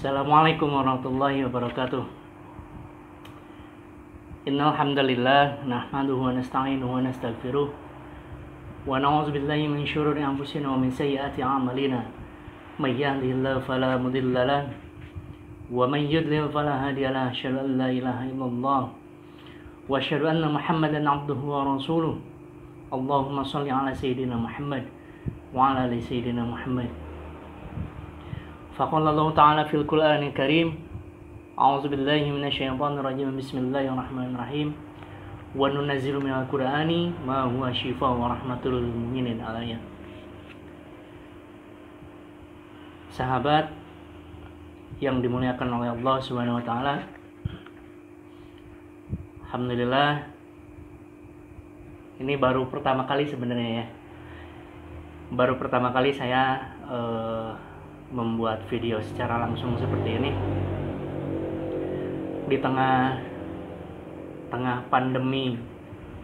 Assalamualaikum warahmatullahi wabarakatuh. Innal hamdalillah nahmaduhu wa nasta'inuhu wa nastaghfiruh wa na'udzu billahi min syururi anfusina wa min sayyiati a'malina. May yahdihillahu fala mudilla lahu wa may yudlil fala hadiya lahu. Asyhadu an la ilaha illallah wa asyhadu anna Muhammadan 'abduhu wa rasuluh. Allahumma shalli 'ala sayyidina Muhammad wa 'ala ali sayyidina Muhammad. Faqala Allah Ta'ala fil Qur'anil Karim, a'udzu billahi minasyaitonir rajim. Bismillahirrahmanirrahim. Wa nunazzilu minal Qur'ani ma huwa syifaa'un wa rahmatul lil mu'minin. Al-ayat. Sahabat yang dimuliakan oleh Allah Subhanahu wa taala, alhamdulillah ini baru pertama kali sebenarnya ya. Baru pertama kali saya membuat video secara langsung seperti ini di tengah pandemi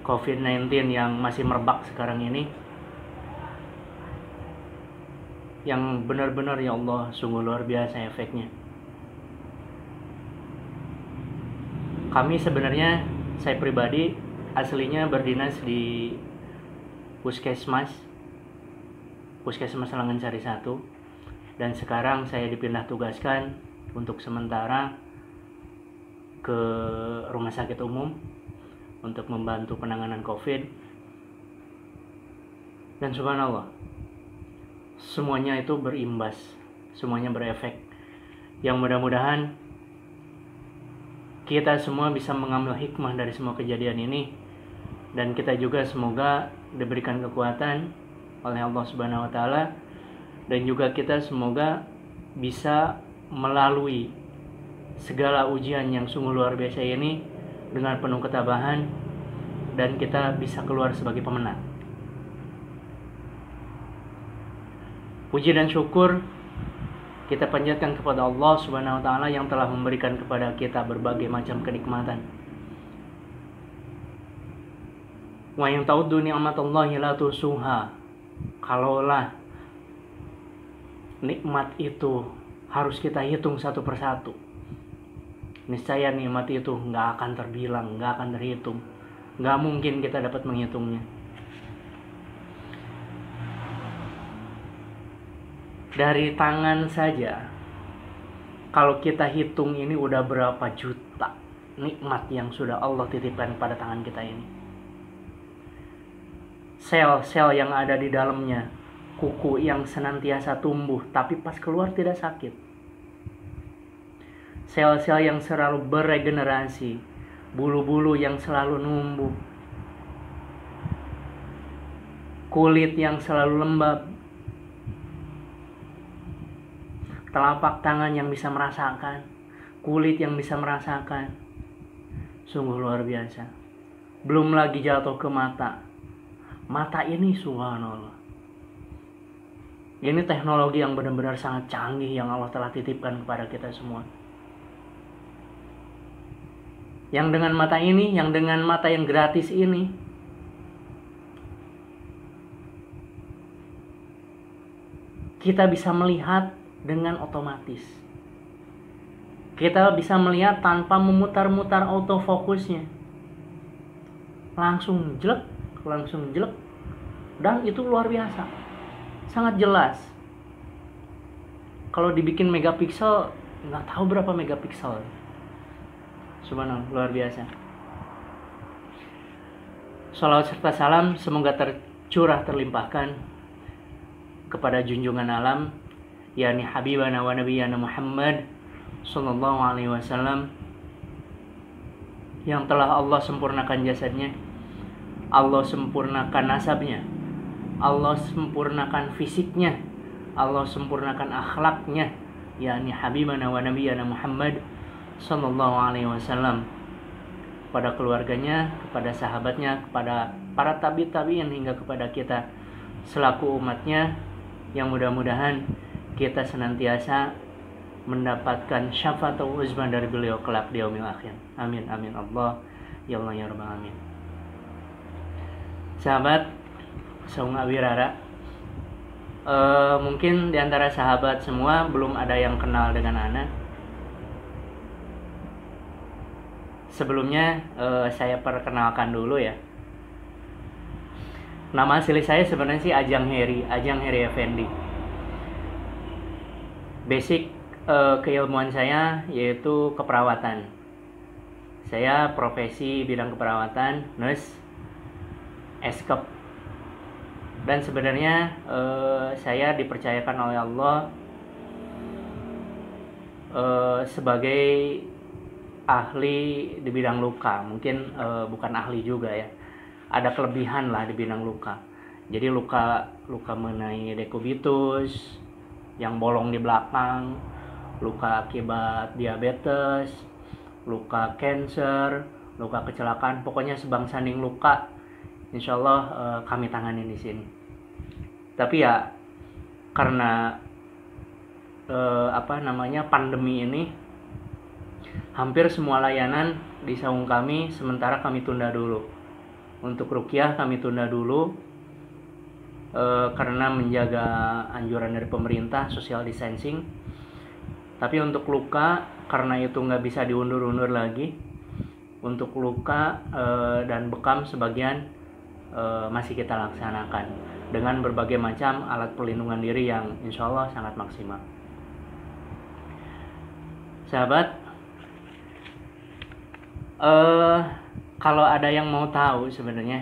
COVID-19 yang masih merebak sekarang ini, yang benar-benar ya Allah sungguh luar biasa efeknya. Kami sebenarnya, saya pribadi aslinya berdinas di Puskesmas Langansari 1, dan sekarang saya dipindah tugaskan untuk sementara ke rumah sakit umum untuk membantu penanganan COVID. Dan subhanallah, semuanya itu berimbas, semuanya berefek. Yang mudah-mudahan kita semua bisa mengambil hikmah dari semua kejadian ini, dan kita juga semoga diberikan kekuatan oleh Allah Subhanahu wa taala, dan juga kita semoga bisa melalui segala ujian yang sungguh luar biasa ini dengan penuh ketabahan, dan kita bisa keluar sebagai pemenang. Puji dan syukur kita panjatkan kepada Allah Subhanahu wa taala yang telah memberikan kepada kita berbagai macam kenikmatan. Wa in ta'uddu ni'matallahi la tuhsuha. Kalaulah nikmat itu harus kita hitung satu persatu, niscaya nikmat itu nggak akan terbilang, nggak akan terhitung, nggak mungkin kita dapat menghitungnya. Dari tangan saja, kalau kita hitung ini udah berapa juta nikmat yang sudah Allah titipkan pada tangan kita ini. Sel-sel yang ada di dalamnya, kuku yang senantiasa tumbuh tapi pas keluar tidak sakit, sel-sel yang selalu beregenerasi, bulu-bulu yang selalu numbuh, kulit yang selalu lembab, telapak tangan yang bisa merasakan, kulit yang bisa merasakan. Sungguh luar biasa. Belum lagi jatuh ke mata. Mata ini subhanallah, ini teknologi yang benar-benar sangat canggih yang Allah telah titipkan kepada kita semua. Yang dengan mata ini, yang dengan mata yang gratis ini, kita bisa melihat dengan otomatis. Kita bisa melihat tanpa memutar-mutar autofokusnya. Langsung jelek, dan itu luar biasa. Sangat jelas. Kalau dibikin megapiksel, nggak tahu berapa megapiksel. Subhanallah, luar biasa. Shalawat serta salam semoga terlimpahkan kepada junjungan alam, yakni Habibana wa Nabiyana Muhammad sallallahu alaihi wasallam, yang telah Allah sempurnakan jasadnya, Allah sempurnakan nasabnya, Allah sempurnakan fisiknya, Allah sempurnakan akhlaknya, yakni Habibana wa Nabiyana Muhammad sallallahu alaihi wasallam, kepada keluarganya, kepada sahabatnya, kepada para tabi'in hingga kepada kita selaku umatnya, yang mudah-mudahan kita senantiasa mendapatkan syafaat uzma dari beliau kelak di yaumil akhir. Amin amin Allah ya Allah ya rabbal alamin. Sahabat Saung Awirara, mungkin diantara sahabat semua belum ada yang kenal dengan Ana. Sebelumnya saya perkenalkan dulu ya. Nama asli saya sebenarnya sih Ajeng Heri Effendi. Basic keilmuan saya yaitu keperawatan. Saya profesi bidang keperawatan, nurse, eskep. Dan sebenarnya saya dipercayakan oleh Allah sebagai ahli di bidang luka. Mungkin bukan ahli juga ya. Ada kelebihan lah di bidang luka. Jadi luka mengenai dekubitus yang bolong di belakang, luka akibat diabetes, luka cancer, luka kecelakaan, pokoknya sebangsanding luka, insya Allah kami tangani di sini. Tapi ya karena pandemi ini, hampir semua layanan di saung kami sementara kami tunda dulu. Untuk ruqyah kami tunda dulu karena menjaga anjuran dari pemerintah social distancing. Tapi untuk luka, karena itu nggak bisa diundur-undur lagi, untuk luka dan bekam sebagian masih kita laksanakan dengan berbagai macam alat perlindungan diri yang insya Allah sangat maksimal. Sahabat, kalau ada yang mau tahu sebenarnya,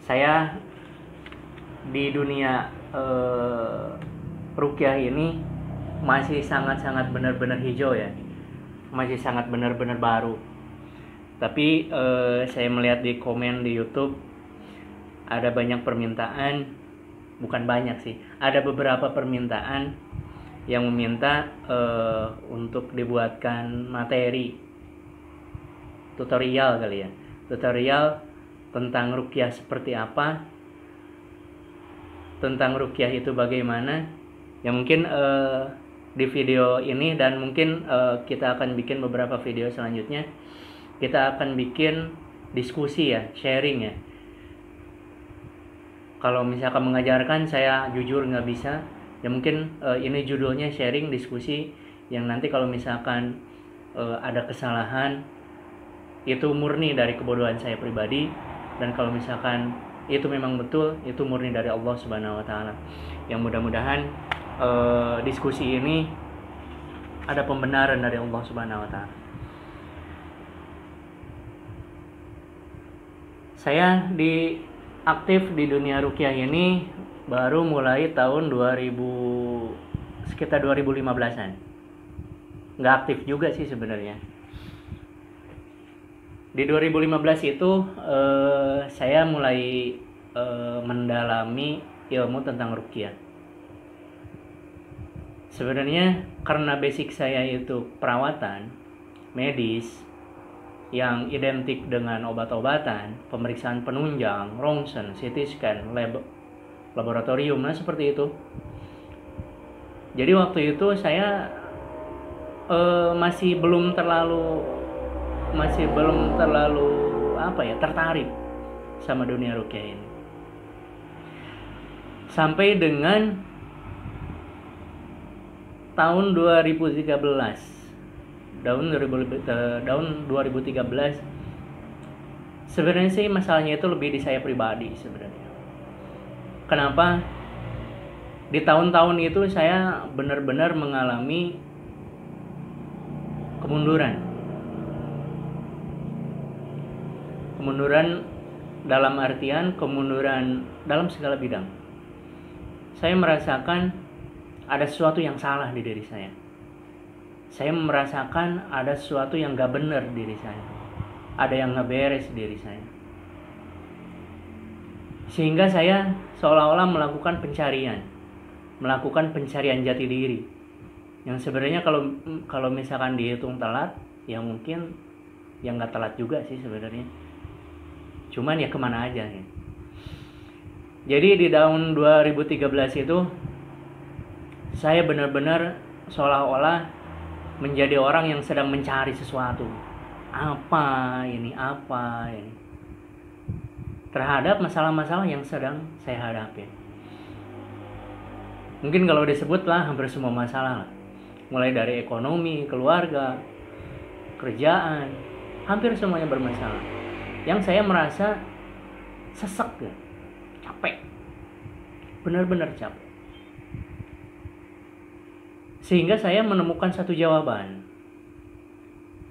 saya di dunia ruqyah ini masih sangat-sangat benar-benar hijau ya, masih sangat benar-benar baru. Tapi saya melihat di komen di YouTube ada banyak permintaan, bukan banyak sih, ada beberapa permintaan yang meminta untuk dibuatkan materi tutorial kali ya, tutorial tentang ruqyah seperti apa, tentang ruqyah itu bagaimana. Ya mungkin di video ini dan mungkin kita akan bikin beberapa video selanjutnya, kita akan bikin diskusi ya, sharing ya. Kalau misalkan mengajarkan saya jujur nggak bisa, ya mungkin ini judulnya sharing diskusi, yang nanti kalau misalkan ada kesalahan itu murni dari kebodohan saya pribadi, dan kalau misalkan itu memang betul, itu murni dari Allah Subhanahu wa taala. Yang mudah-mudahan diskusi ini ada pembenaran dari Allah Subhanahu wa taala. Saya aktif di dunia ruqyah ini baru mulai tahun 2000, sekitar 2015-an. Nggak aktif juga sih sebenarnya. Di 2015 itu saya mulai mendalami ilmu tentang ruqyah. Sebenarnya karena basic saya itu perawatan medis yang identik dengan obat-obatan, pemeriksaan penunjang, rongsen, CT scan, laboratorium, nah seperti itu. Jadi waktu itu saya masih belum terlalu tertarik sama dunia ruqyah ini. Sampai dengan tahun 2013 sebenarnya sih masalahnya itu lebih di saya pribadi sebenarnya. Kenapa? Di tahun-tahun itu saya benar-benar mengalami kemunduran dalam artian kemunduran dalam segala bidang. Saya merasakan ada sesuatu yang salah di diri saya. Saya merasakan ada sesuatu yang gak benar di diri saya. Ada yang gak beres di diri saya. Sehingga saya seolah-olah melakukan pencarian jati diri. Yang sebenarnya kalau misalkan dihitung telat, ya mungkin yang gak telat juga sih sebenarnya. Cuman ya kemana aja ya. Jadi di tahun 2013 itu saya benar-benar seolah-olah menjadi orang yang sedang mencari sesuatu. Apa ini terhadap masalah-masalah yang sedang saya hadapi. Mungkin kalau disebutlah hampir semua masalah, mulai dari ekonomi, keluarga, kerjaan, hampir semuanya bermasalah. Yang saya merasa sesek ya, capek, benar-benar capek. Sehingga saya menemukan satu jawaban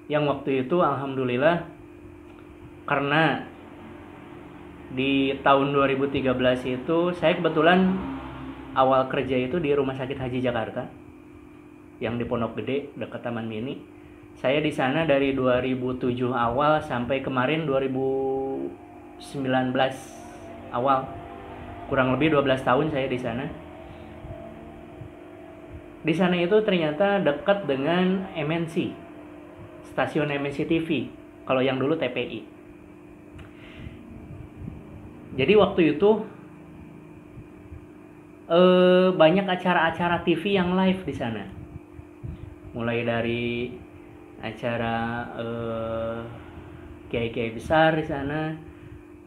yang waktu itu alhamdulillah, karena di tahun 2013 itu saya kebetulan awal kerja itu di Rumah Sakit Haji Jakarta yang di Pondok Gede dekat Taman Mini. Saya di sana dari 2007 awal sampai kemarin 2019 awal. Kurang lebih 12 tahun saya di sana. Di sana itu ternyata dekat dengan MNC, stasiun MNC TV. Kalau yang dulu TPI. Jadi waktu itu banyak acara-acara TV yang live di sana. Mulai dari acara kiai-kiai besar di sana,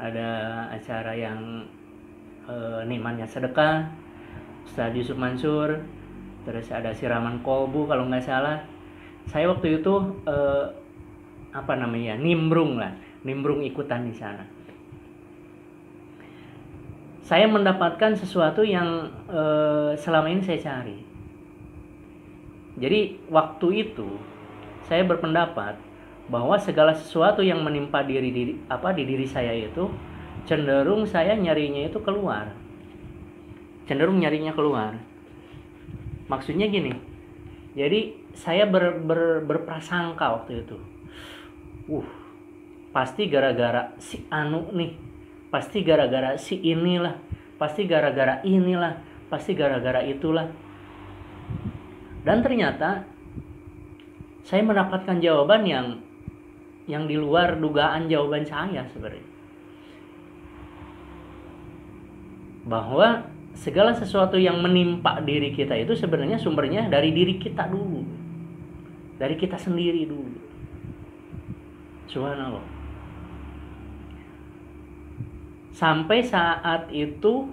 ada acara yang nikmatnya sedekah, Ustaz Yusuf Mansur, terus ada siraman kolbu kalau nggak salah. Saya waktu itu nimbrung ikutan di sana. Saya mendapatkan sesuatu yang selama ini saya cari. Jadi waktu itu saya berpendapat bahwa segala sesuatu yang menimpa di diri saya itu cenderung saya nyarinya itu keluar. Cenderung nyarinya keluar. Maksudnya gini. Jadi saya berprasangka waktu itu. Pasti gara-gara si anu nih. Pasti gara-gara si inilah. Pasti gara-gara inilah. Pasti gara-gara itulah. Dan ternyata saya mendapatkan jawaban yang di luar dugaan jawaban saya sebenarnya. Bahwa segala sesuatu yang menimpa diri kita itu sebenarnya sumbernya dari diri kita dulu. Dari kita sendiri dulu. Subhanallah. Sampai saat itu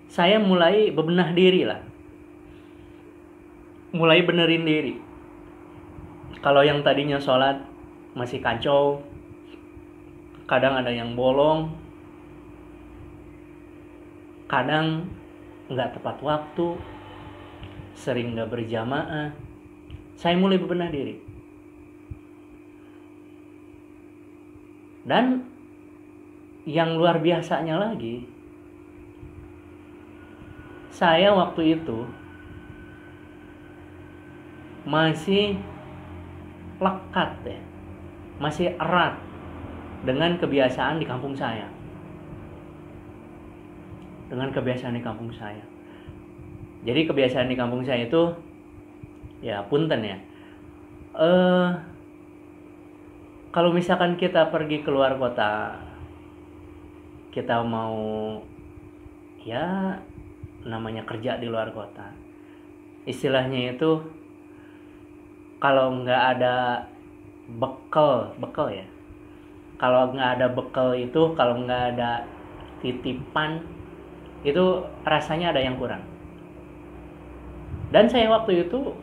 saya mulai bebenah diri lah. Mulai benerin diri. Kalau yang tadinya sholat masih kacau, kadang ada yang bolong, kadang nggak tepat waktu, sering nggak berjamaah, saya mulai bebenah diri. Dan yang luar biasanya lagi, saya waktu itu masih lekat ya, masih erat dengan kebiasaan di kampung saya. Jadi kebiasaan di kampung saya itu, ya punten ya. Kalau misalkan kita pergi keluar kota, kita mau ya namanya kerja di luar kota, istilahnya itu kalau nggak ada bekal ya. Kalau nggak ada bekal itu, kalau nggak ada titipan, itu rasanya ada yang kurang. Dan saya waktu itu,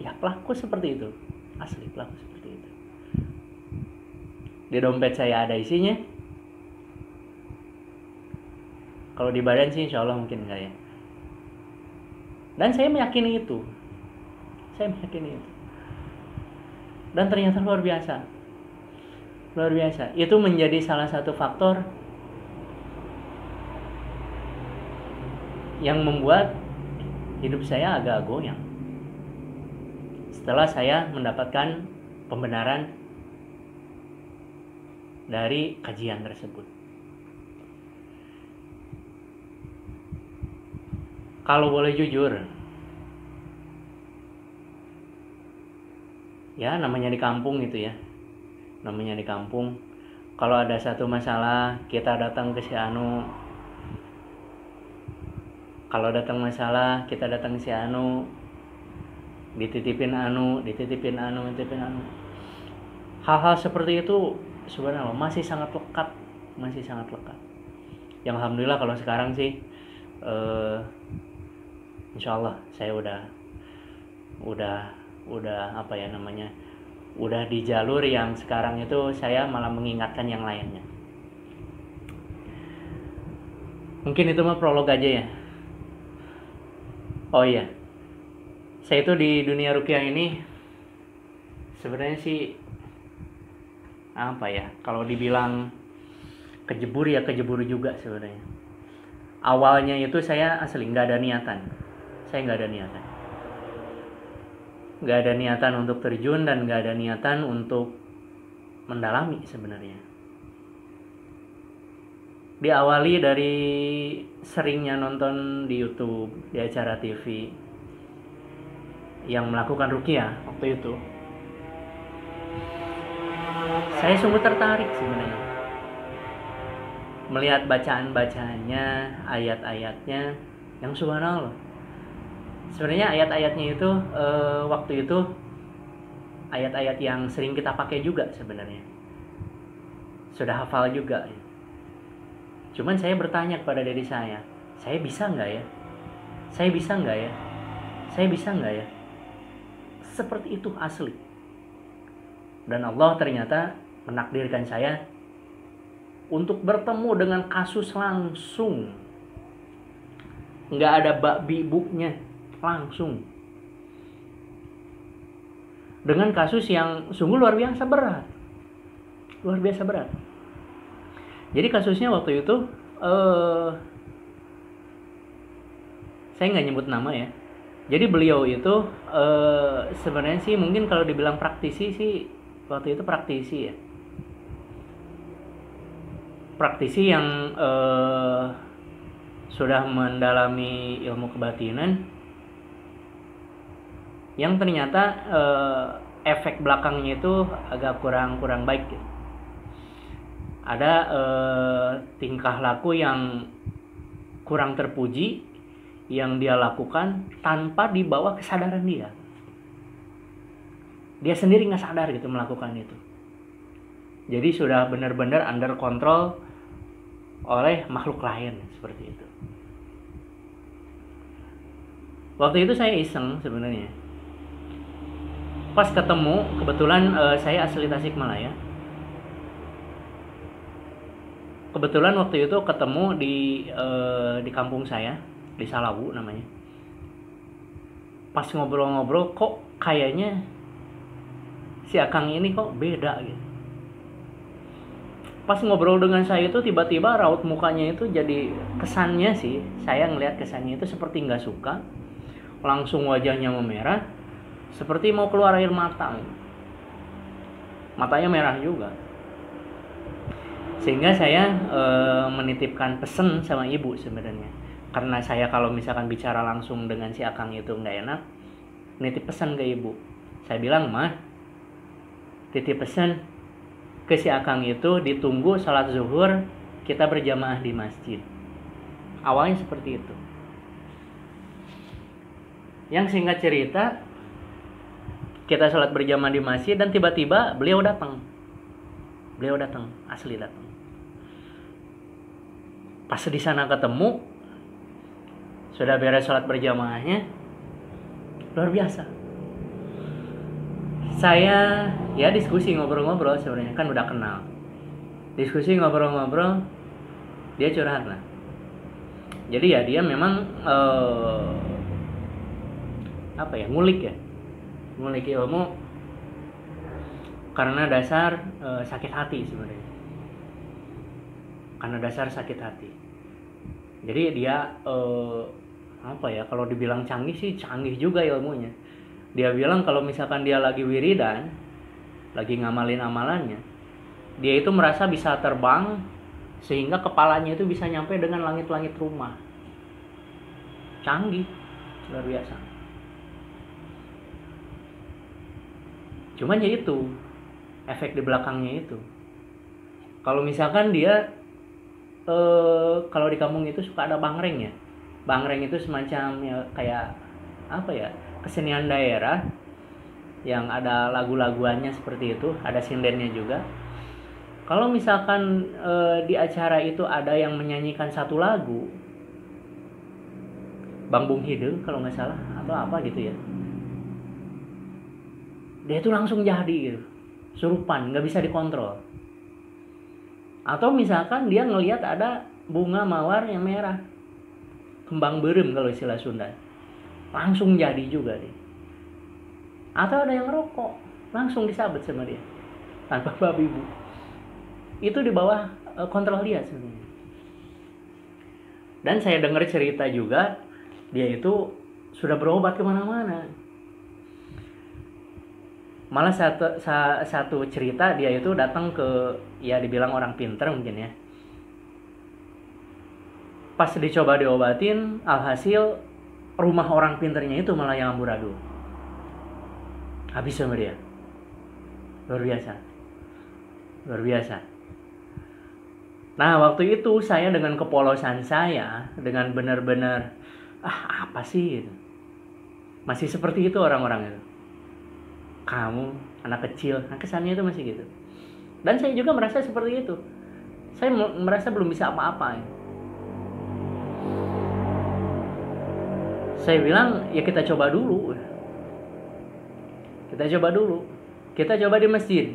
ya pelaku seperti itu. Asli pelaku seperti itu. Di dompet saya ada isinya. Kalau di badan sih insya Allah mungkin enggak ya. Dan saya meyakini itu. Dan ternyata luar biasa. Itu menjadi salah satu faktor yang membuat hidup saya agak goyang. Setelah saya mendapatkan pembenaran dari kajian tersebut. Kalau boleh jujur, ya namanya di kampung gitu ya. Kalau ada satu masalah, kita datang ke si anu. Dititipin anu. Hal-hal seperti itu sebenarnya masih sangat lekat. Yang alhamdulillah kalau sekarang sih insya Allah saya udah udah di jalur yang sekarang itu saya malah mengingatkan yang lainnya. Mungkin itu mah prolog aja ya. Oh iya, saya itu di dunia ruqyah ini sebenarnya sih apa ya, kalau dibilang kejebur ya kejebur juga sebenarnya. Awalnya itu saya asli nggak ada niatan, nggak ada niatan untuk terjun dan nggak ada niatan untuk mendalami sebenarnya. Diawali dari seringnya nonton di YouTube, di acara TV yang melakukan ruqyah waktu itu. Saya sungguh tertarik sebenarnya melihat bacaan-bacaannya, ayat-ayatnya yang subhanallah. Sebenarnya ayat-ayatnya itu waktu itu ayat-ayat yang sering kita pakai juga sebenarnya. Sudah hafal juga. Cuman saya bertanya kepada diri saya bisa nggak ya? Saya bisa nggak ya? Saya bisa nggak ya? Seperti itu asli. Dan Allah ternyata menakdirkan saya untuk bertemu dengan kasus langsung. Nggak ada bak-bibuknya, langsung. Dengan kasus yang sungguh luar biasa berat. Luar biasa berat. Jadi kasusnya waktu itu saya nggak nyebut nama ya. Jadi beliau itu sebenarnya sih mungkin kalau dibilang praktisi sih waktu itu praktisi ya. Praktisi yang sudah mendalami ilmu kebatinan, yang ternyata efek belakangnya itu agak kurang baik gitu. Ada tingkah laku yang kurang terpuji yang dia lakukan tanpa dibawa kesadaran dia. Dia sendiri nggak sadar gitu melakukan itu. Jadi sudah benar-benar under control oleh makhluk lain seperti itu. Waktu itu saya iseng sebenarnya. Pas ketemu, kebetulan saya asli Tasikmalaya. Kebetulan waktu itu ketemu di kampung saya, di Salawu namanya. Pas ngobrol-ngobrol kok kayaknya si Akang ini kok beda gitu. Pas ngobrol dengan saya itu tiba-tiba raut mukanya itu jadi kesannya sih, saya ngelihat kesannya itu seperti nggak suka. Langsung wajahnya memerah, seperti mau keluar air mata. Matanya merah juga. Sehingga saya menitipkan pesan sama ibu sebenarnya. Karena saya kalau misalkan bicara langsung dengan si Akang itu nggak enak, nitip pesan ke ibu. Saya bilang, "Mah, titip pesan ke si Akang itu ditunggu salat zuhur kita berjamaah di masjid." Awalnya seperti itu. Yang singkat cerita, kita salat berjamaah di masjid dan tiba-tiba beliau datang, asli datang. Pas di sana ketemu, sudah beres salat berjamaahnya, luar biasa. Saya ya diskusi ngobrol-ngobrol sebenarnya kan udah kenal. Diskusi ngobrol-ngobrol, dia curhat lah. Jadi ya dia memang ngulik ilmu karena dasar sakit hati sebenarnya. Karena dasar sakit hati. Jadi dia kalau dibilang canggih sih canggih juga ilmunya. Dia bilang kalau misalkan dia lagi wiridan, lagi ngamalin amalannya, dia itu merasa bisa terbang sehingga kepalanya itu bisa nyampe dengan langit-langit rumah. Canggih, luar biasa. Cuman ya itu, efek di belakangnya itu. Kalau misalkan dia kalau di kampung itu suka ada bangreng ya. Bangreng itu semacam ya kayak kesenian daerah yang ada lagu-laguannya seperti itu, ada sindennya juga. Kalau misalkan di acara itu ada yang menyanyikan satu lagu, Bang Bung Hidung kalau nggak salah atau apa gitu ya. dia itu langsung jadi gitu, surupan, nggak bisa dikontrol. Atau misalkan dia ngelihat ada bunga mawar yang merah, kembang berem kalau istilah Sunda, langsung jadi juga dia. Atau ada yang rokok, langsung disabet sama dia tanpa babi bu. Itu di bawah kontrol dia sebenarnya. Dan saya dengar cerita juga, dia itu sudah berobat kemana-mana. Malah satu cerita, dia itu datang ke, ya dibilang orang pinter mungkin ya. Pas dicoba diobatin, alhasil rumah orang pinternya itu malah yang amburadul. Habis sama dia. Luar biasa. Luar biasa. Nah, waktu itu saya dengan kepolosan saya, dengan benar-benar apa sih gitu. Masih seperti itu orang-orang itu. Kamu anak kecil, nah kesannya itu masih gitu. Dan saya juga merasa seperti itu. Saya merasa belum bisa apa-apa ya. Saya bilang, ya kita coba dulu. Kita coba dulu. Kita coba di masjid.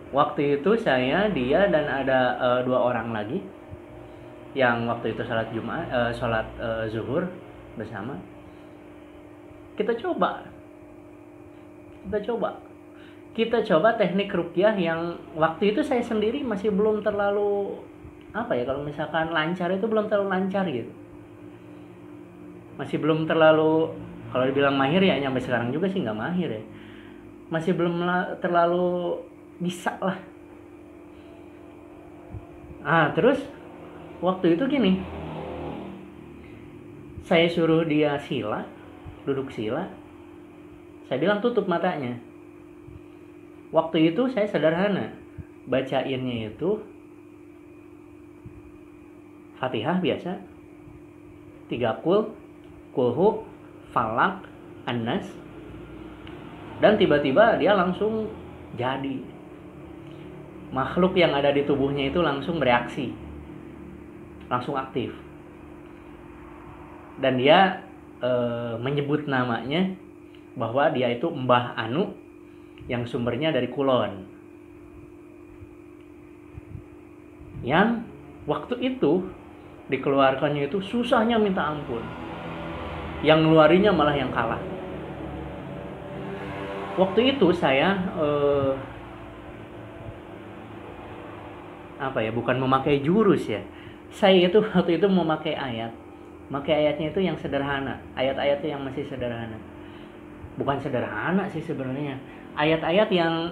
Waktu itu saya, dia, dan ada 2 orang lagi yang waktu itu sholat zuhur bersama. Kita coba teknik ruqyah yang waktu itu saya sendiri masih belum terlalu kalau misalkan lancar itu belum terlalu lancar gitu. Masih belum terlalu, kalau dibilang mahir ya nyampe sekarang juga sih nggak mahir ya. Masih belum terlalu bisa lah. Terus waktu itu gini, saya suruh dia sila, duduk sila. Saya bilang tutup matanya. Waktu itu saya sederhana, bacainnya itu Fatihah biasa, 3 kulhu, falak, annas, dan tiba-tiba dia langsung jadi. Makhluk yang ada di tubuhnya itu langsung bereaksi, langsung aktif. Dan dia menyebut namanya, bahwa dia itu Mbah Anu yang sumbernya dari Kulon. Yang waktu itu dikeluarkannya itu susahnya minta ampun. Yang ngeluarinya malah yang kalah. Waktu itu saya bukan memakai jurus ya. Saya itu waktu itu memakai ayat. Memakai ayatnya itu yang sederhana. Ayat-ayatnya yang masih sederhana. Bukan sederhana sih sebenarnya. Ayat-ayat yang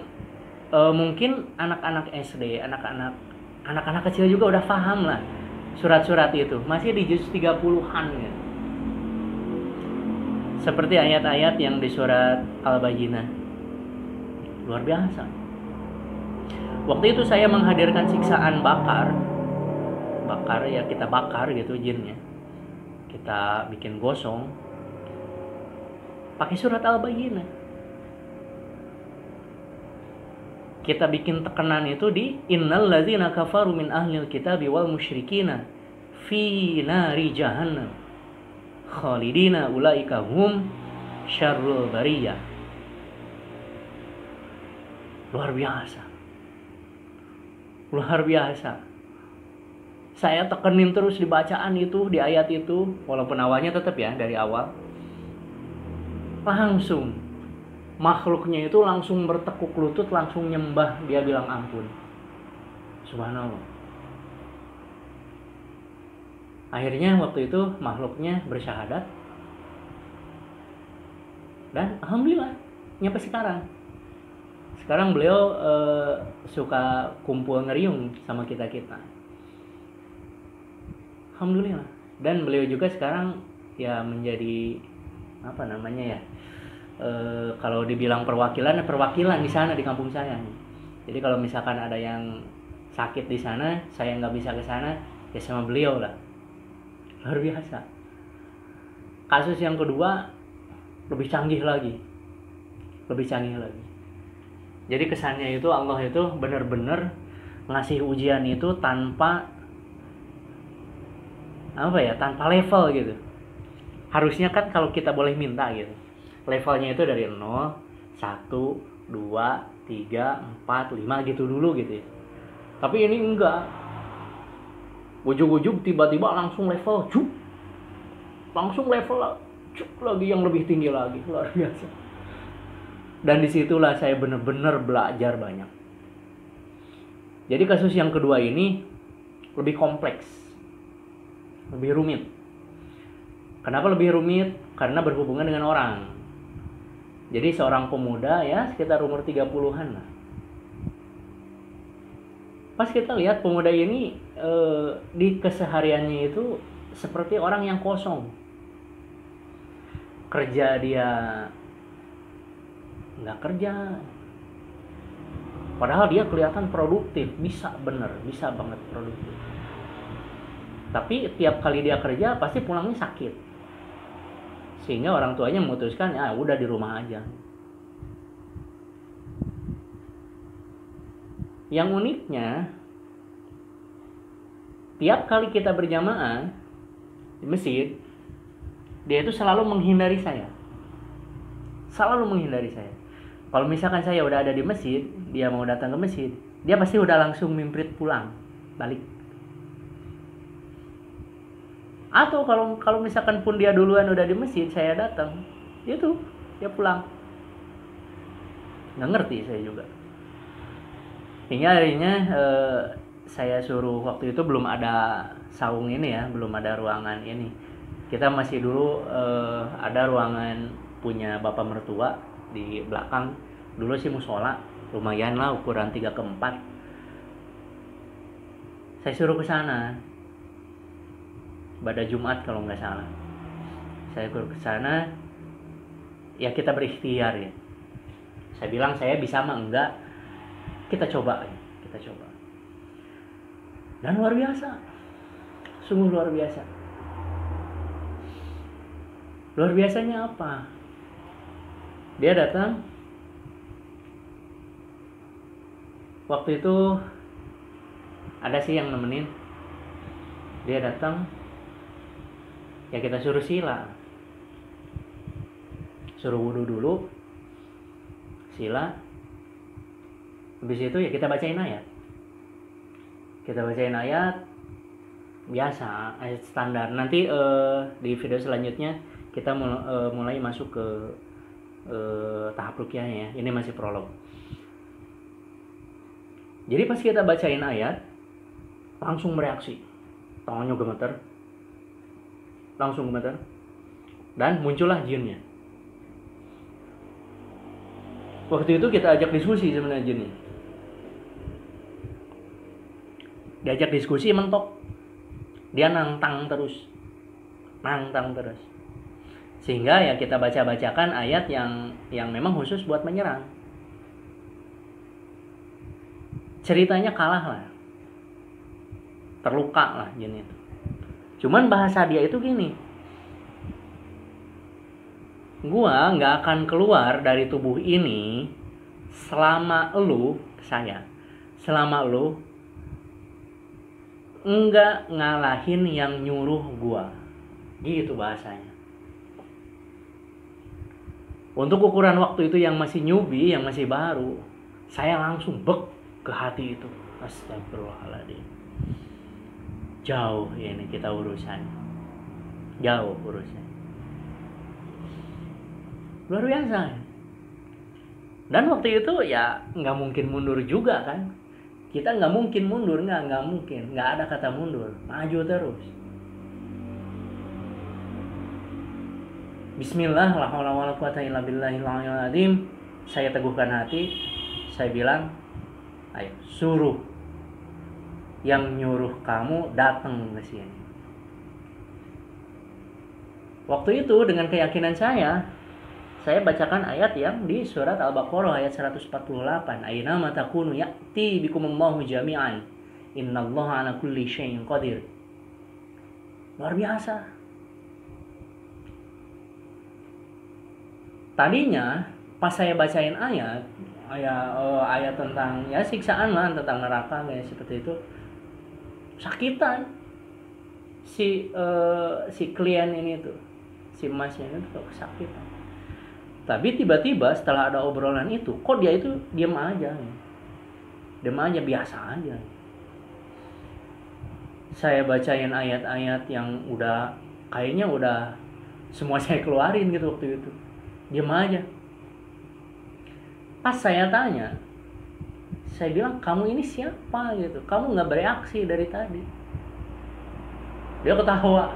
mungkin anak-anak SD, anak-anak kecil juga udah paham lah. Surat-surat itu masih di juz 30-an ya. Seperti ayat-ayat yang di surat Al-Bayyinah. Luar biasa. Waktu itu saya menghadirkan siksaan bakar ya, kita bakar gitu jinnya. Kita bikin gosong pakai surat Al-Bayyinah. Kita bikin tekanan itu di innal ladzina kafaru min ahlil kitabi wal musyrikina fi nari jahannam khalidina ulaika hum syarrul bariyah. Luar biasa. Saya tekenin terus di bacaan itu, di ayat itu, walaupun awalnya tetap ya dari awal. Langsung makhluknya itu langsung bertekuk lutut, langsung nyembah, dia bilang ampun. Subhanallah. Akhirnya waktu itu makhluknya bersyahadat. Dan alhamdulillah nyampe sekarang. Sekarang beliau suka kumpul ngeriung sama kita-kita. Alhamdulillah. Dan beliau juga sekarang ya menjadi kalau dibilang perwakilan di sana di kampung saya. Jadi kalau misalkan ada yang sakit di sana, saya nggak bisa ke sana, ya sama beliau lah. Luar biasa. Kasus yang kedua lebih canggih lagi. Jadi kesannya itu Allah itu benar-benar ngasih ujian itu tanpa level gitu. Harusnya kan kalau kita boleh minta gitu, levelnya itu dari 0 1, 2, 3, 4, 5 gitu dulu gitu ya. Tapi ini enggak. Ujung-ujung tiba-tiba langsung level cuk. Langsung level cuk lagi yang lebih tinggi lagi, luar biasa. Dan disitulah saya benar-benar belajar banyak. Jadi kasus yang kedua ini lebih kompleks, lebih rumit. Kenapa lebih rumit? Karena berhubungan dengan orang. Jadi seorang pemuda ya sekitar umur 30-an lah. Pas kita lihat pemuda ini di kesehariannya itu seperti orang yang kosong. Kerja dia nggak kerja. Padahal dia kelihatan produktif, bisa banget produktif. Tapi tiap kali dia kerja pasti pulangnya sakit. Sehingga orang tuanya memutuskan ya udah di rumah aja. Yang uniknya, tiap kali kita berjamaah di masjid, dia itu selalu menghindari saya. Selalu menghindari saya. Kalau misalkan saya udah ada di masjid, dia mau datang ke masjid, dia pasti udah langsung mimprit pulang, balik. Atau kalau misalkan pun dia duluan udah di masjid, saya datang, itu dia pulang. Nggak ngerti saya juga. Hingga akhirnya saya suruh, waktu itu belum ada saung ini ya, belum ada ruangan ini. Kita masih dulu ada ruangan punya bapak mertua di belakang. Dulu sih musola, lumayan lah ukuran 3x4. Saya suruh ke sana pada Jumat kalau nggak salah. Saya suruh ke sana, ya kita berikhtiar ya. Saya bilang saya bisa mah enggak, kita coba. Dan luar biasa, sungguh luar biasa. Luar biasanya apa? Dia datang, waktu itu ada sih yang nemenin. Dia datang, ya kita suruh sila, suruh wudu dulu, sila. Habis itu ya kita bacain ayat. Biasa, ayat standar. Nanti di video selanjutnya kita mulai masuk ke tahap ruqyahnya ya. Ini masih prolog. Jadi pas kita bacain ayat, langsung bereaksi. Tangannya gemeter. Dan muncullah jinnya. Waktu itu kita ajak diskusi sebenarnya jinnya. Diajak diskusi mentok. Dia nantang terus. Sehingga ya kita bacakan ayat yang memang khusus buat menyerang. Ceritanya kalah lah. Terluka lah jin itu. Cuman bahasa dia itu gini. Gua gak akan keluar dari tubuh ini selama lu enggak ngalahin yang nyuruh gua. Gitu bahasanya. Untuk ukuran waktu itu yang masih newbie, yang masih baru, saya langsung bek ke hati itu. Astagfirullahaladzim. Jauh ini kita urusan. Luar biasa. Dan waktu itu ya nggak mungkin mundur juga kan. Kita nggak mungkin mundur, nggak mungkin. Nggak ada kata mundur. Maju terus. Bismillah, la haula wala quwata illa billahil aliyyil azim. Saya teguhkan hati. Saya bilang, ayo suruh yang nyuruh kamu datang ke sini. Waktu itu dengan keyakinan saya bacakan ayat yang di surat Al-Baqarah ayat 148. Aina ma takunu ya'ti bikumullahu jami'an. Innallaha 'ala kulli syai'in qadir. Luar biasa. Tadinya pas saya bacain ayat tentang ya siksaan lah, tentang neraka kayak seperti itu, sakitan si klien ini tuh, si masnya itu kesakitan. Tapi tiba-tiba setelah ada obrolan itu, kok dia itu diam aja, biasa aja. Saya bacain ayat-ayat yang kayaknya udah semua saya keluarin gitu waktu itu, diam aja. Pas saya tanya, saya bilang, kamu ini siapa gitu, kamu nggak bereaksi dari tadi. Dia ketawa,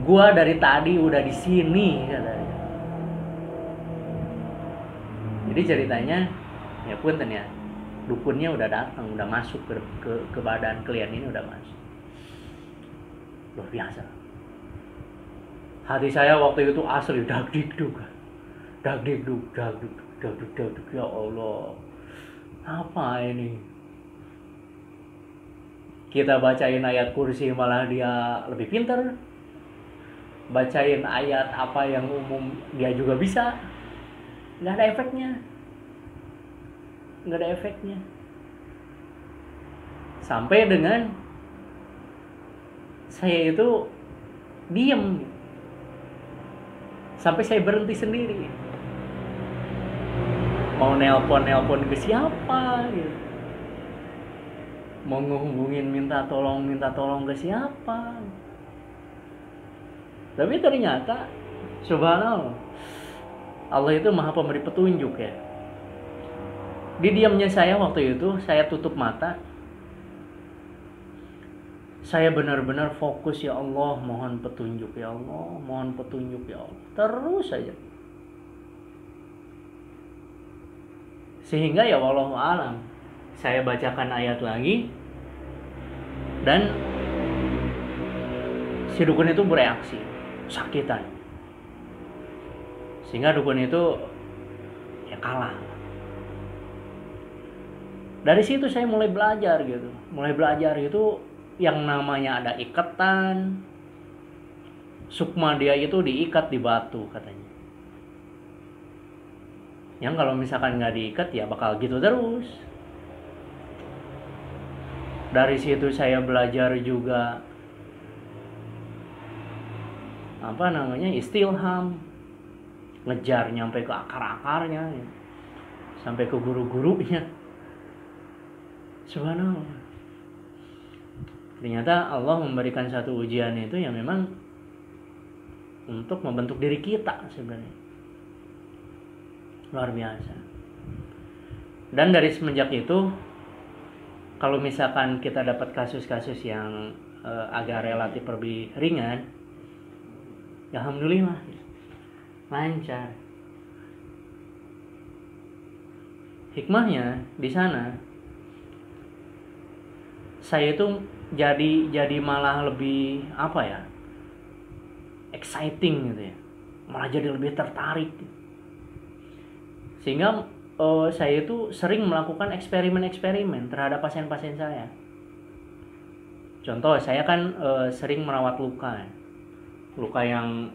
gua dari tadi udah di sini katanya. Jadi ceritanya, ya punten ya, dukunnya udah datang, udah masuk ke badan klien ini, udah masuk. Luar biasa. Hati saya waktu itu asli dagdikduk, ya Allah, apa ini? Kita bacain ayat kursi malah dia lebih pintar. Bacain ayat apa yang umum dia juga bisa. Nggak ada efeknya. Sampai dengan saya itu diem, sampai saya berhenti sendiri, mau nelpon ke siapa gitu, mau ngehubungin minta tolong ke siapa. Tapi ternyata subhanallah, Allah itu maha pemberi petunjuk ya. Di diamnya saya waktu itu, saya tutup mata, saya benar-benar fokus, ya Allah, mohon petunjuk ya Allah, mohon petunjuk ya Allah, terus saja. Sehingga ya wallahu alam, saya bacakan ayat lagi dan si dukun itu bereaksi, sakitan. Sehingga dukun itu ya kalah. Dari situ saya mulai belajar gitu, yang namanya ada ikatan. Sukma dia itu diikat di batu katanya. Yang kalau misalkan nggak diikat ya bakal gitu terus. Dari situ saya belajar juga istilham, ngejar nyampe ke akar-akarnya, sampai ke guru-gurunya. Subhanallah. Ternyata Allah memberikan satu ujian itu yang memang untuk membentuk diri kita sebenarnya. Luar biasa. Dan dari semenjak itu, kalau misalkan kita dapat kasus-kasus yang agak relatif lebih ringan, ya alhamdulillah lancar. Hikmahnya di sana, saya itu jadi malah lebih exciting gitu ya, malah jadi lebih tertarik. Sehingga saya itu sering melakukan eksperimen terhadap pasien-pasien saya. Contoh, saya kan sering merawat luka yang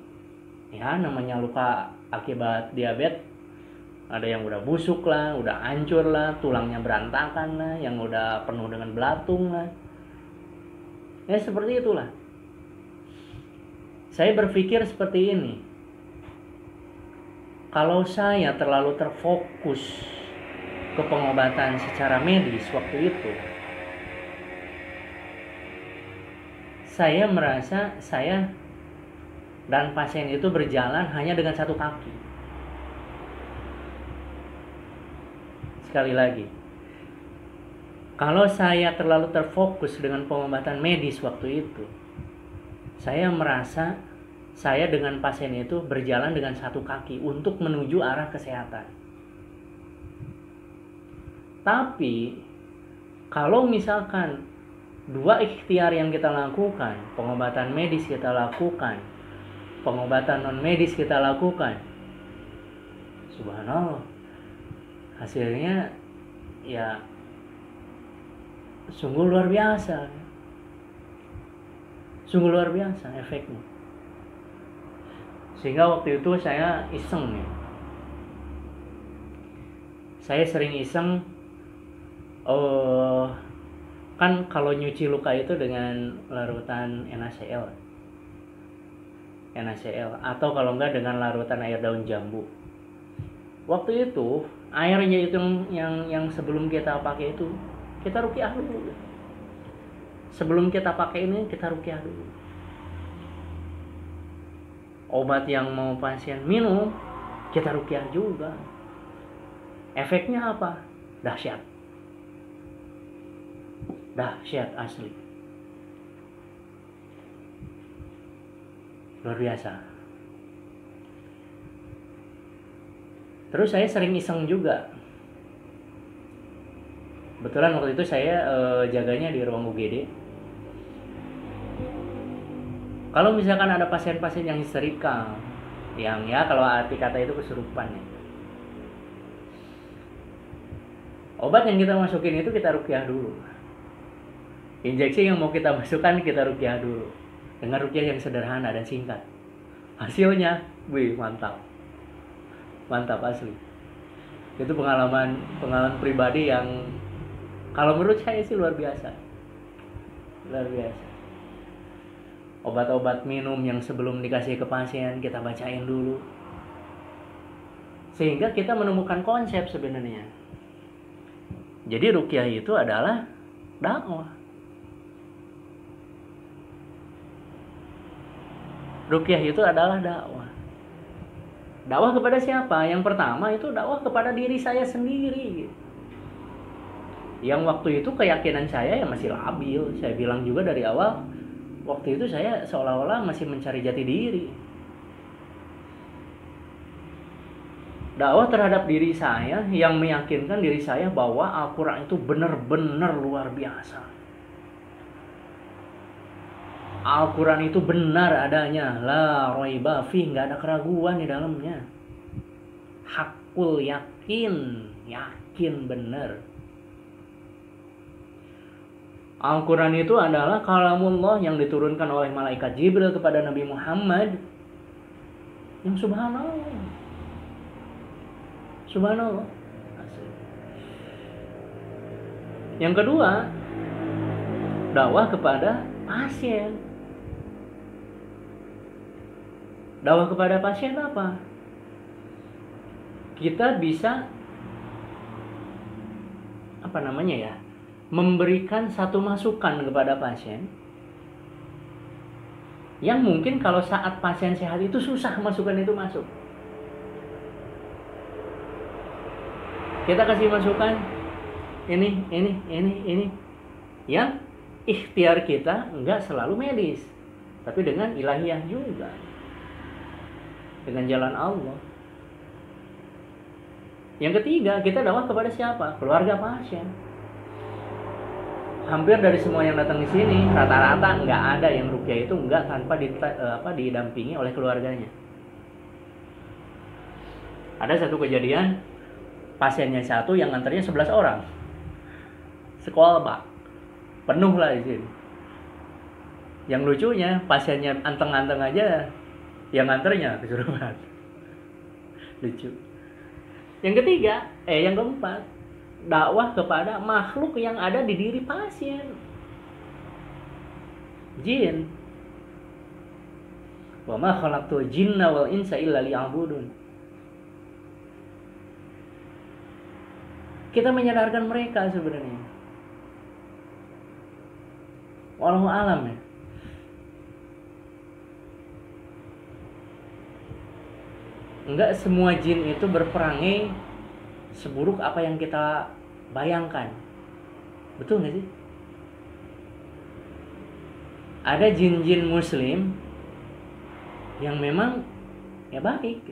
ya namanya luka akibat diabetes. Ada yang udah busuk lah, udah hancur lah, tulangnya berantakan lah, yang udah penuh dengan belatung lah. Ya seperti itulah. Saya berpikir seperti ini. Kalau saya terlalu terfokus ke pengobatan secara medis waktu itu, saya merasa saya dan pasien itu berjalan hanya dengan satu kaki. Sekali lagi, kalau saya terlalu terfokus dengan pengobatan medis waktu itu, saya merasa saya dengan pasien itu berjalan dengan satu kaki untuk menuju arah kesehatan. Tapi kalau misalkan dua ikhtiar yang kita lakukan, pengobatan medis kita lakukan, pengobatan non medis kita lakukan, subhanallah, hasilnya ya sungguh luar biasa efeknya. Sehingga waktu itu saya iseng nih, saya sering iseng, kan kalau nyuci luka itu dengan larutan NaCl. NaCl, atau kalau enggak dengan larutan air daun jambu. Waktu itu airnya itu yang sebelum kita pakai itu kita ruqyah dulu. Sebelum kita pakai ini kita ruqyah dulu. Obat yang mau pasien minum kita ruqyah juga. Efeknya apa? Dahsyat. Dahsyat asli. Luar biasa. Terus saya sering iseng juga. Kebetulan waktu itu saya jaganya di ruang UGD. Kalau misalkan ada pasien-pasien yang histerikal, yang ya kalau arti kata itu kesurupan ya, obat yang kita masukin itu kita ruqyah dulu. Injeksi yang mau kita masukkan kita ruqyah dulu. Dengan ruqyah yang sederhana dan singkat. Hasilnya, wih mantap. Mantap asli. Itu pengalaman pribadi yang kalau menurut saya sih luar biasa. Luar biasa. Obat-obat minum yang sebelum dikasih ke pasien kita bacain dulu. Sehingga kita menemukan konsep sebenarnya. Jadi ruqyah itu adalah dakwah. Ruqyah itu adalah dakwah. Dakwah kepada siapa? Yang pertama itu dakwah kepada diri saya sendiri. Yang waktu itu keyakinan saya ya masih labil. Saya bilang juga dari awal, waktu itu saya seolah-olah masih mencari jati diri. Dakwah terhadap diri saya yang meyakinkan diri saya bahwa Al-Quran itu benar-benar luar biasa. Al-Quran itu benar adanya, la raiba fih, nggak ada keraguan di dalamnya. Hakul yakin, yakin benar. Al-Quran itu adalah kalamullah yang diturunkan oleh malaikat Jibril kepada Nabi Muhammad. Yang subhanallah. Subhanallah. Yang kedua, dakwah kepada pasien. Dakwah kepada pasien apa? Kita bisa memberikan satu masukan kepada pasien yang mungkin kalau saat pasien sehat itu susah masukan itu masuk. Kita kasih masukan ini yang ikhtiar kita enggak selalu medis, tapi dengan ilahiyah juga, dengan jalan Allah. Yang ketiga, kita dakwah kepada siapa? Keluarga pasien. Hampir dari semua yang datang di sini, rata-rata nggak ada yang ruqyah itu nggak tanpa didampingi oleh keluarganya. Ada satu kejadian, pasiennya satu yang nganternya 11 orang. Sekolah Pak, penuh lah di sini. Yang lucunya, pasiennya anteng-anteng aja, yang nganternya kesurupan. Lucu. Yang ketiga, yang keempat, dakwah kepada makhluk yang ada di diri pasien. Jin. Wa ma khalaqtul jinna wal insa illa liya'budun. Kita menyadarkan mereka sebenarnya. Wallahu alam ya. Enggak semua jin itu berperangai seburuk apa yang kita bayangkan. Betul gak sih? Ada jin-jin muslim yang memang ya baik.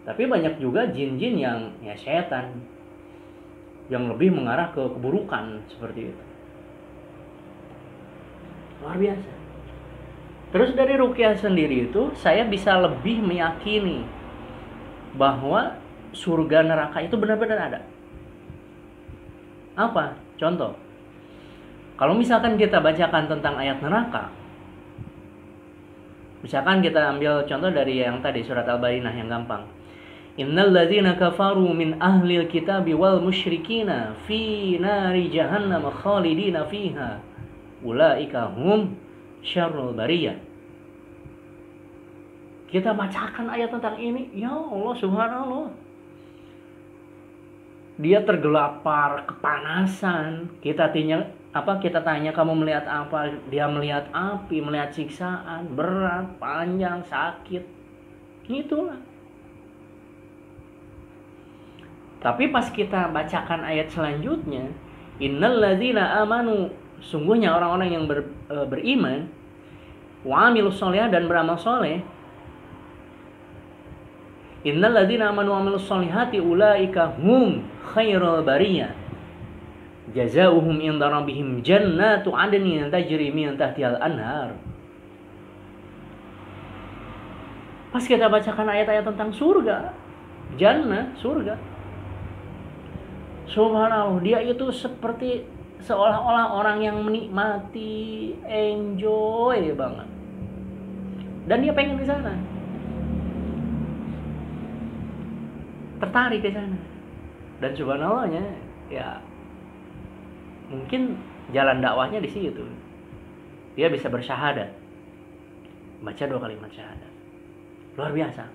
Tapi banyak juga jin-jin yang ya setan, yang lebih mengarah ke keburukan seperti itu. Luar biasa. Terus dari ruqyah sendiri itu saya bisa lebih meyakini bahwa surga neraka itu benar-benar ada. Apa? Contoh. Kalau misalkan kita bacakan tentang ayat neraka, misalkan kita ambil contoh dari yang tadi surat Al-Bayyinah yang gampang. Innal ladzina kafaru min ahlil kitabi wal musyrikina fi nari jahannam khalidina fiha ulaika hum syarrul bariyah. Kita bacakan ayat tentang ini, ya Allah subhanallah. Dia tergelapar, kepanasan. Kita tanya kamu melihat apa? Dia melihat api, melihat siksaan, berat, panjang, sakit. Itulah. Tapi pas kita bacakan ayat selanjutnya, innal ladzina amanu, sungguhnya orang-orang yang beriman, wa amilus sholihah, dan beramal soleh. Innal ladzina amanu wa amilus sholihati ulaika hum khairul bariyah. Jazaohum inda rabbihim jannatu adnin tajri min tahtihal anhar. Pas kita bacakan ayat-ayat tentang surga, jannah, surga, subhanallah, dia itu seperti seolah-olah orang yang menikmati, enjoy banget. Dan dia pengen ke sana. Tertarik ke sana. Dan subhanallahnya, ya mungkin jalan dakwahnya di situ. Dia bisa bersyahadat. Baca 2 kalimat syahadat. Luar biasa.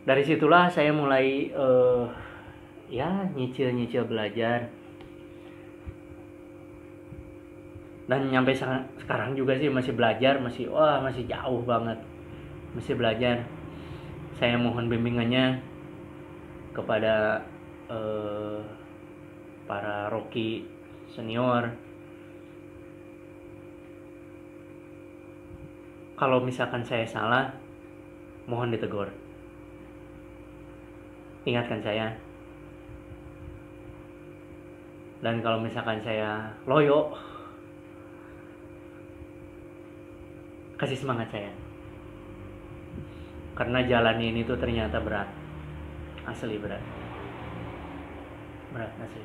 Dari situlah saya mulai nyicil belajar. Dan nyampe sekarang juga sih masih belajar, masih jauh banget. Masih belajar. Saya mohon bimbingannya kepada para roki senior. Kalau misalkan saya salah, mohon ditegur. Ingatkan saya. Dan kalau misalkan saya loyo, kasih semangat saya. Karena jalan ini tuh ternyata berat. Asli berat. Berat asli.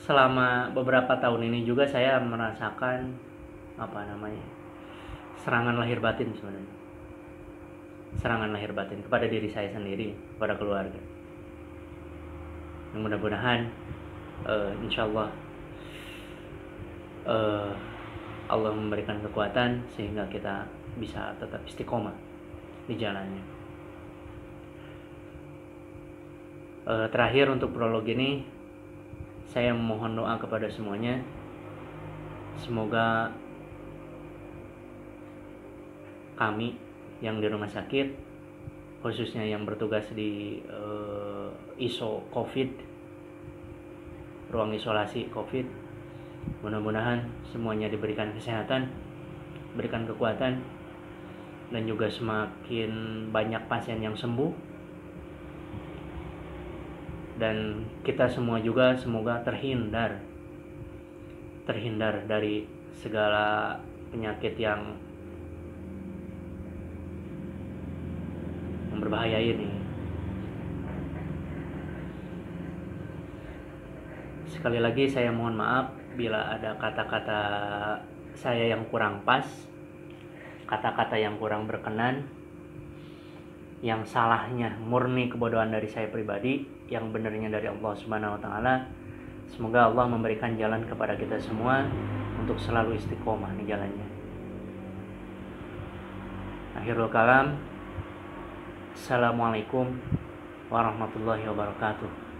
Selama beberapa tahun ini juga saya merasakan serangan lahir batin sebenarnya. Serangan lahir batin kepada diri saya sendiri, kepada keluarga. Yang mudah-mudahan insyaallah Allah memberikan kekuatan sehingga kita bisa tetap istiqomah di jalannya. Terakhir untuk prolog ini, saya memohon doa kepada semuanya. Semoga kami yang di rumah sakit, khususnya yang bertugas di ISO COVID, ruang isolasi COVID, mudah-mudahan semuanya diberikan kesehatan, berikan kekuatan, dan juga semakin banyak pasien yang sembuh. Dan kita semua juga semoga terhindar dari segala penyakit yang berbahaya ini. Sekali lagi saya mohon maaf bila ada kata-kata saya yang kurang pas, kata-kata yang kurang berkenan, yang salahnya murni kebodohan dari saya pribadi, yang benarnya dari Allah Subhanahu wa taala. Semoga Allah memberikan jalan kepada kita semua untuk selalu istiqomah di jalannya. Akhirul kalam. Assalamualaikum warahmatullahi wabarakatuh.